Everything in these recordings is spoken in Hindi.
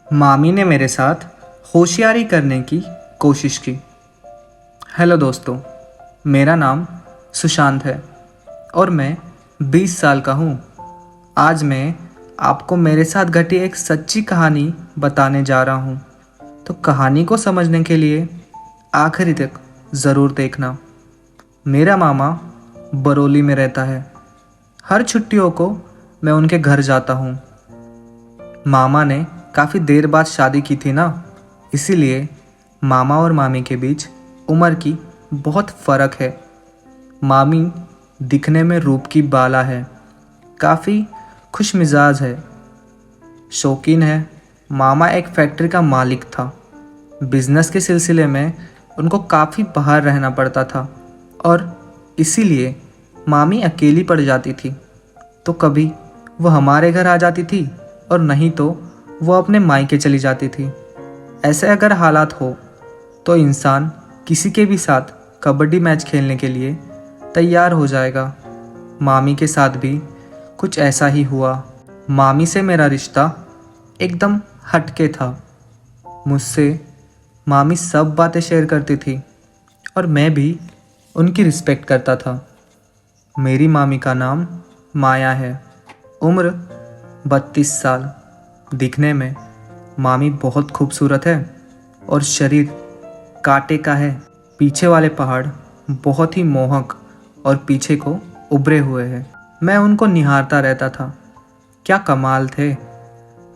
मामी ने मेरे साथ होशियारी करने की कोशिश की। हेलो दोस्तों, मेरा नाम सुशांत है और मैं 20 साल का हूँ। आज मैं आपको मेरे साथ घटी एक सच्ची कहानी बताने जा रहा हूँ। तो कहानी को समझने के लिए आखिरी तक ज़रूर देखना। मेरा मामा बरौली में रहता है। हर छुट्टियों को मैं उनके घर जाता हूँ। मामा ने काफ़ी देर बाद शादी की थी ना, इसीलिए मामा और मामी के बीच उम्र की बहुत फ़र्क है। मामी दिखने में रूप की बाला है, काफ़ी खुश मिजाज है, शौकीन है। मामा एक फैक्ट्री का मालिक था। बिजनेस के सिलसिले में उनको काफ़ी बाहर रहना पड़ता था और इसीलिए मामी अकेली पड़ जाती थी। तो कभी वो हमारे घर आ जाती थी और नहीं तो वो अपने मायके चली जाती थी। ऐसे अगर हालात हो तो इंसान किसी के भी साथ कबड्डी मैच खेलने के लिए तैयार हो जाएगा। मामी के साथ भी कुछ ऐसा ही हुआ। मामी से मेरा रिश्ता एकदम हटके था। मुझसे मामी सब बातें शेयर करती थी और मैं भी उनकी रिस्पेक्ट करता था। मेरी मामी का नाम माया है, उम्र 32 साल। दिखने में मामी बहुत खूबसूरत है और शरीर कांटे का है। पीछे वाले पहाड़ बहुत ही मोहक और पीछे को उभरे हुए हैं। मैं उनको निहारता रहता था। क्या कमाल थे।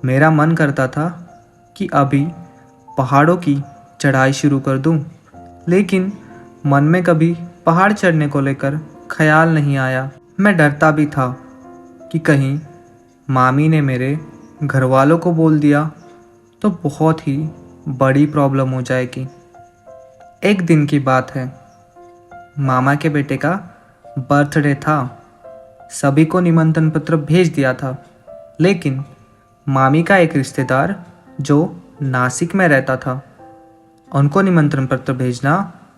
मेरा मन करता था कि अभी पहाड़ों की चढ़ाई शुरू कर दूं, लेकिन मन में कभी पहाड़ चढ़ने को लेकर ख्याल नहीं आया। मैं डरता भी था कि कहीं मामी ने मेरे घर वालों को बोल दिया तो बहुत ही बड़ी प्रॉब्लम हो जाएगी। एक दिन की बात है, मामा के बेटे का बर्थडे था। सभी को निमंत्रण पत्र भेज दिया था, लेकिन मामी का एक रिश्तेदार जो नासिक में रहता था, उनको निमंत्रण पत्र भेजना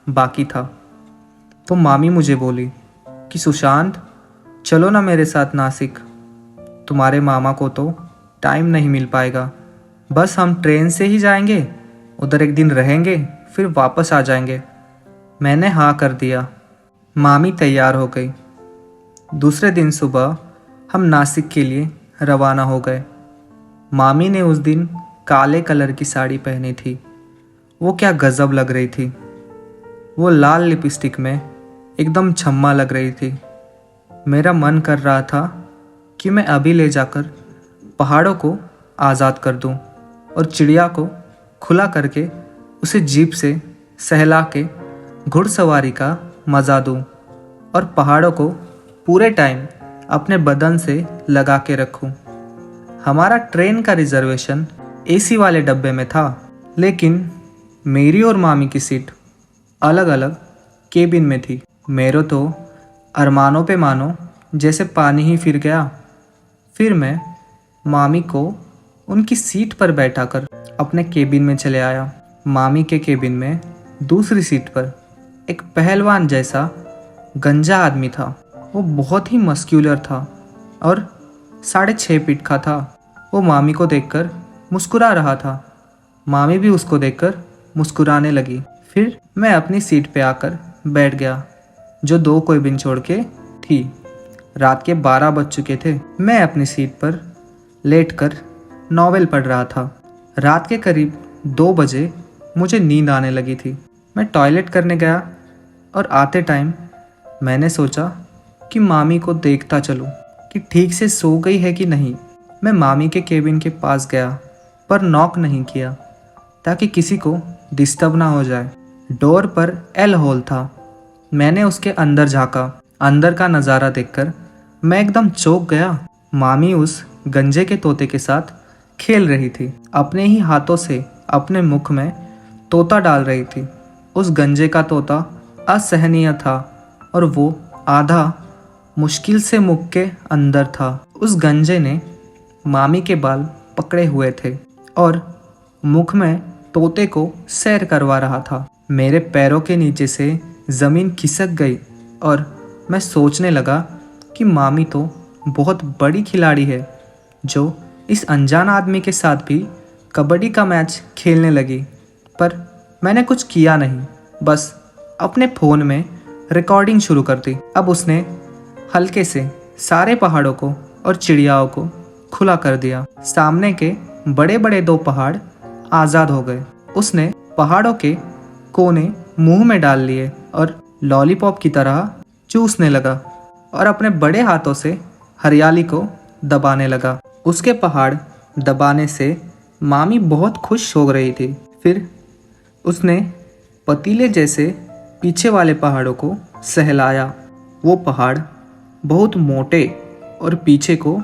बाकी था। तो मामी मुझे बोली कि सुशांत, चलो ना मेरे साथ नासिक। तुम्हारे मामा को तो टाइम नहीं मिल पाएगा। बस हम ट्रेन से ही जाएंगे, उधर एक दिन रहेंगे, फिर वापस आ जाएंगे। मैंने हाँ कर दिया। मामी तैयार हो गई। दूसरे दिन सुबह हम नासिक के लिए रवाना हो गए। मामी ने उस दिन काले कलर की साड़ी पहनी थी। वो क्या गजब लग रही थी। वो लाल लिपस्टिक में एकदम छम्मा लग रही थी। मेरा मन कर रहा था कि मैं अभी ले जाकर पहाड़ों को आज़ाद कर दूं और चिड़िया को खुला करके उसे जीप से सहला के घुड़सवारी का मज़ा दूं और पहाड़ों को पूरे टाइम अपने बदन से लगा के रखूं। हमारा ट्रेन का रिजर्वेशन एसी वाले डब्बे में था, लेकिन मेरी और मामी की सीट अलग अलग केबिन में थी। मेरे तो अरमानों पे मानो जैसे पानी ही फिर गया। फिर मैं मामी को उनकी सीट पर बैठाकर अपने केबिन में चले आया। मामी के केबिन में दूसरी सीट पर एक पहलवान जैसा गंजा आदमी था। वो बहुत ही मस्क्यूलर था और 6.5 फीट का था। वो मामी को देखकर मुस्कुरा रहा था। मामी भी उसको देखकर मुस्कुराने लगी। फिर मैं अपनी सीट पे आकर बैठ गया, जो 2 केबिन छोड़ के थी। रात के 12 बज चुके थे। मैं अपनी सीट पर लेटकर नॉवेल पढ़ रहा था। रात के करीब 2 बजे मुझे नींद आने लगी थी। मैं टॉयलेट करने गया और आते टाइम मैंने सोचा कि मामी को देखता चलूं कि ठीक से सो गई है कि नहीं। मैं मामी के केबिन के पास गया पर नॉक नहीं किया ताकि किसी को डिस्टर्ब ना हो जाए। डोर पर एल होल था। मैंने उसके अंदर झांका। अंदर का नज़ारा देखकर मैं एकदम चौंक गया। मामी उस गंजे के तोते के साथ खेल रही थी। अपने ही हाथों से अपने मुख में तोता डाल रही थी। उस गंजे का तोता असहनीय था और वो आधा मुश्किल से मुख के अंदर था। उस गंजे ने मामी के बाल पकड़े हुए थे और मुख में तोते को सैर करवा रहा था। मेरे पैरों के नीचे से ज़मीन खिसक गई और मैं सोचने लगा कि मामी तो बहुत बड़ी खिलाड़ी है, जो इस अनजान आदमी के साथ भी कबड्डी का मैच खेलने लगी, पर मैंने कुछ किया नहीं, बस अपने फ़ोन में रिकॉर्डिंग शुरू कर दी। अब उसने हल्के से सारे पहाड़ों को और चिड़ियाओं को खुला कर दिया। सामने के बड़े बड़े 2 पहाड़ आज़ाद हो गए। उसने पहाड़ों के कोने मुंह में डाल लिए और लॉलीपॉप की तरह चूसने लगा और अपने बड़े हाथों से हरियाली को दबाने लगा। उसके पहाड़ दबाने से मामी बहुत खुश हो रही थी। फिर उसने पतीले जैसे पीछे वाले पहाड़ों को सहलाया। वो पहाड़ बहुत मोटे और पीछे को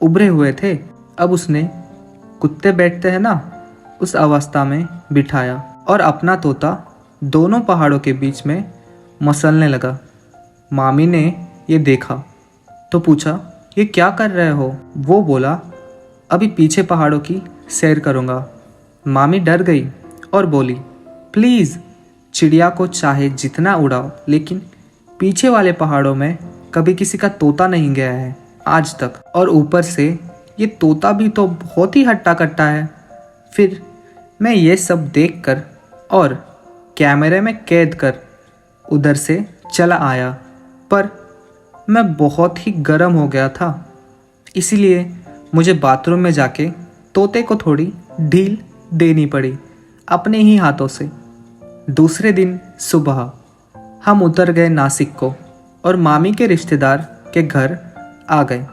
उभरे हुए थे। अब उसने कुत्ते बैठते हैं ना, उस अवस्था में बिठाया और अपना तोता दोनों पहाड़ों के बीच में मसलने लगा। मामी ने ये देखा तो पूछा, ये क्या कर रहे हो? वो बोला, अभी पीछे पहाड़ों की सैर करूँगा। मामी डर गई और बोली, प्लीज़ चिड़िया को चाहे जितना उड़ाओ, लेकिन पीछे वाले पहाड़ों में कभी किसी का तोता नहीं गया है आज तक, और ऊपर से ये तोता भी तो बहुत ही हट्टा कट्टा है। फिर मैं ये सब देखकर और कैमरे में कैद कर उधर से चला आया, पर मैं बहुत ही गर्म हो गया था, इसीलिए मुझे बाथरूम में जाके तोते को थोड़ी ढील देनी पड़ी अपने ही हाथों से। दूसरे दिन सुबह हम उतर गए नासिक को और मामी के रिश्तेदार के घर आ गए।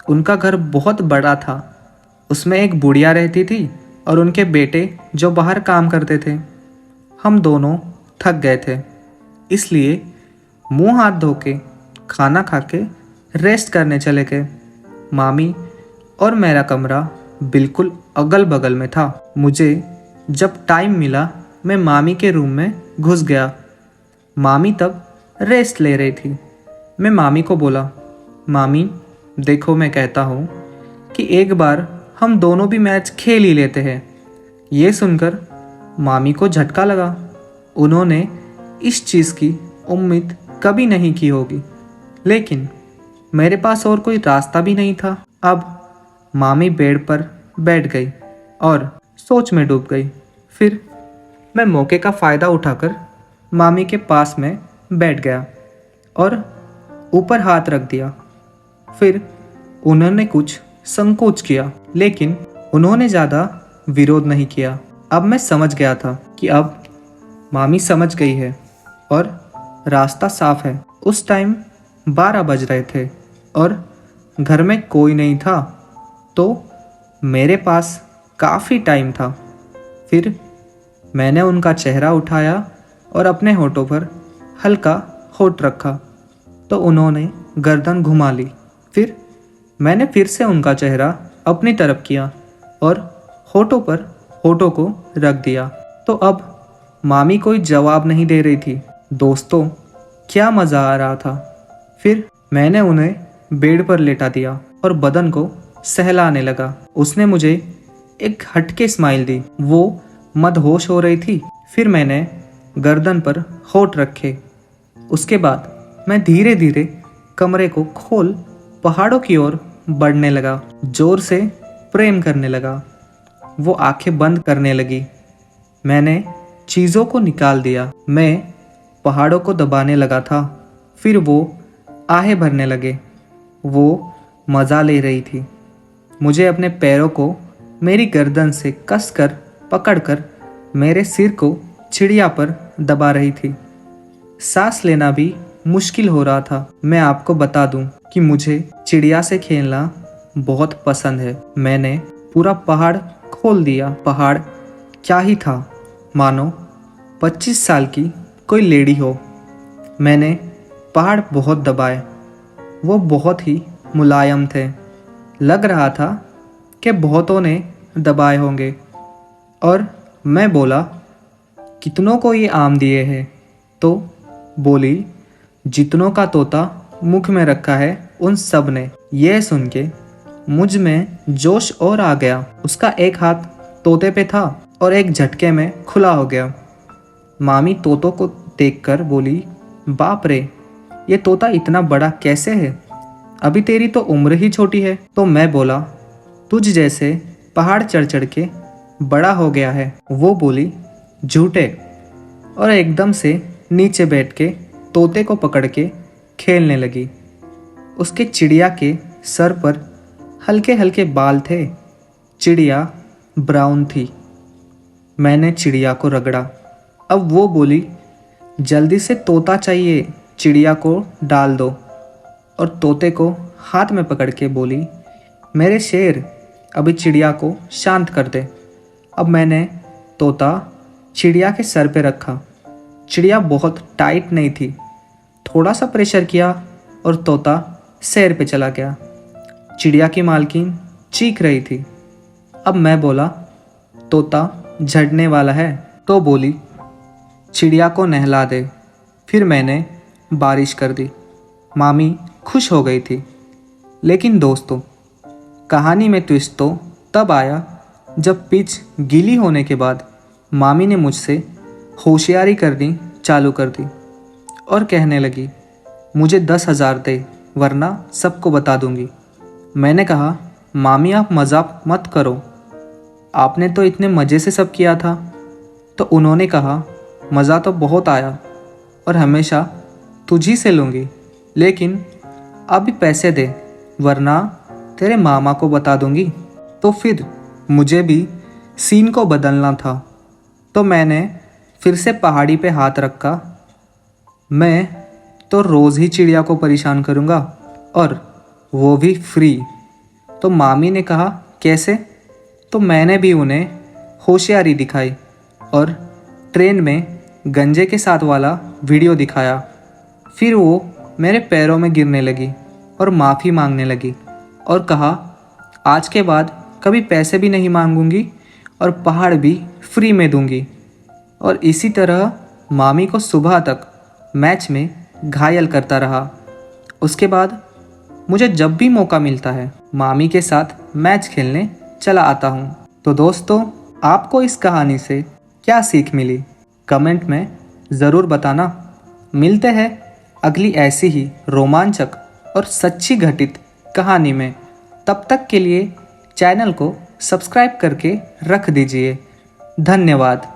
उनका घर बहुत बड़ा था। उसमें एक बुढ़िया रहती थी और उनके बेटे जो बाहर काम करते थे। हम दोनों थक गए थे, इसलिए मुंह हाथ धो के खाना खा के रेस्ट करने चले गए। मामी और मेरा कमरा बिल्कुल अगल बगल में था। मुझे जब टाइम मिला मैं मामी के रूम में घुस गया। मामी तब रेस्ट ले रही थी। मैं मामी को बोला, मामी देखो, मैं कहता हूँ कि एक बार हम दोनों भी मैच खेल ही लेते हैं। ये सुनकर मामी को झटका लगा। उन्होंने इस चीज़ की उम्मीद कभी नहीं की होगी, लेकिन मेरे पास और कोई रास्ता भी नहीं था। अब मामी बेड पर बैठ गई और सोच में डूब गई। फिर मैं मौके का फ़ायदा उठाकर मामी के पास में बैठ गया और ऊपर हाथ रख दिया। फिर उन्होंने कुछ संकोच किया, लेकिन उन्होंने ज़्यादा विरोध नहीं किया। अब मैं समझ गया था कि अब मामी समझ गई है और रास्ता साफ है। उस टाइम 12 बज रहे थे और घर में कोई नहीं था, तो मेरे पास काफ़ी टाइम था। फिर मैंने उनका चेहरा उठाया और अपने होठों पर हल्का होठ रखा, तो उन्होंने गर्दन घुमा ली। फिर मैंने फिर से उनका चेहरा अपनी तरफ किया और होठों पर होठों को रख दिया, तो अब मामी कोई जवाब नहीं दे रही थी। दोस्तों, क्या मज़ा आ रहा था। फिर मैंने उन्हें बेड पर लेटा दिया और बदन को सहलाने लगा। उसने मुझे एक हटके स्माइल दी। वो मदहोश हो रही थी। फिर मैंने गर्दन पर होठ रखे। उसके बाद मैं धीरे धीरे कमरे को खोल पहाड़ों की ओर बढ़ने लगा, जोर से प्रेम करने लगा। वो आंखें बंद करने लगी। मैंने चीज़ों को निकाल दिया। मैं पहाड़ों को दबाने लगा था। फिर वो आहें भरने लगे। वो मज़ा ले रही थी। मुझे अपने पैरों को मेरी गर्दन से कसकर पकड़कर मेरे सिर को चिड़िया पर दबा रही थी। सांस लेना भी मुश्किल हो रहा था। मैं आपको बता दूं कि मुझे चिड़िया से खेलना बहुत पसंद है। मैंने पूरा पहाड़ खोल दिया। पहाड़ क्या ही था, मानो 25 साल की कोई लेडी हो। मैंने पहाड़ बहुत दबाए। वो बहुत ही मुलायम थे। लग रहा था कि बहुतों ने दबाए होंगे। और मैं बोला, कितनों को ये आम दिए हैं? तो बोली, जितनों का तोता मुख में रखा है उन सब ने। यह सुन के मुझ में जोश और आ गया। उसका एक हाथ तोते पे था और एक झटके में खुला हो गया। मामी तोतों को देखकर बोली, बाप रे, ये तोता इतना बड़ा कैसे है? अभी तेरी तो उम्र ही छोटी है। तो मैं बोला, तुझ जैसे पहाड़ चढ़ चढ़ के बड़ा हो गया है। वो बोली, झूठे। और एकदम से नीचे बैठ के तोते को पकड़ के खेलने लगी। उसके चिड़िया के सर पर हल्के हल्के बाल थे। चिड़िया ब्राउन थी। मैंने चिड़िया को रगड़ा। अब वो बोली, जल्दी से तोता चाहिए, चिड़िया को डाल दो। और तोते को हाथ में पकड़ के बोली, मेरे शेर, अभी चिड़िया को शांत कर दे। अब मैंने तोता चिड़िया के सर पे रखा। चिड़िया बहुत टाइट नहीं थी। थोड़ा सा प्रेशर किया और तोता सैर पे चला गया। चिड़िया की मालकिन चीख रही थी। अब मैं बोला, तोता झड़ने वाला है। तो बोली, चिड़िया को नहला दे। फिर मैंने बारिश कर दी। मामी खुश हो गई थी। लेकिन दोस्तों, कहानी में ट्विस्ट तो तब आया जब पिच गीली होने के बाद मामी ने मुझसे होशियारी करनी चालू कर दी और कहने लगी, मुझे 10,000 दे वरना सबको बता दूंगी। मैंने कहा, मामी आप मजाक मत करो, आपने तो इतने मज़े से सब किया था। तो उन्होंने कहा, मज़ा तो बहुत आया और हमेशा तुझी से लूँगी, लेकिन अभी पैसे दे वरना तेरे मामा को बता दूंगी। तो फिर मुझे भी सीन को बदलना था। तो मैंने फिर से पहाड़ी पे हाथ रखा। मैं तो रोज़ ही चिड़िया को परेशान करूँगा और वो भी फ्री। तो मामी ने कहा, कैसे? तो मैंने भी उन्हें होशियारी दिखाई और ट्रेन में गंजे के साथ वाला वीडियो दिखाया। फिर वो मेरे पैरों में गिरने लगी और माफ़ी मांगने लगी और कहा, आज के बाद कभी पैसे भी नहीं मांगूंगी और पहाड़ भी फ्री में दूंगी। और इसी तरह मामी को सुबह तक मैच में घायल करता रहा। उसके बाद मुझे जब भी मौका मिलता है मामी के साथ मैच खेलने चला आता हूँ। तो दोस्तों, आपको इस कहानी से क्या सीख मिली, कमेंट में ज़रूर बताना। मिलते हैं अगली ऐसी ही रोमांचक और सच्ची घटित कहानी में। तब तक के लिए चैनल को सब्सक्राइब करके रख दीजिए। धन्यवाद।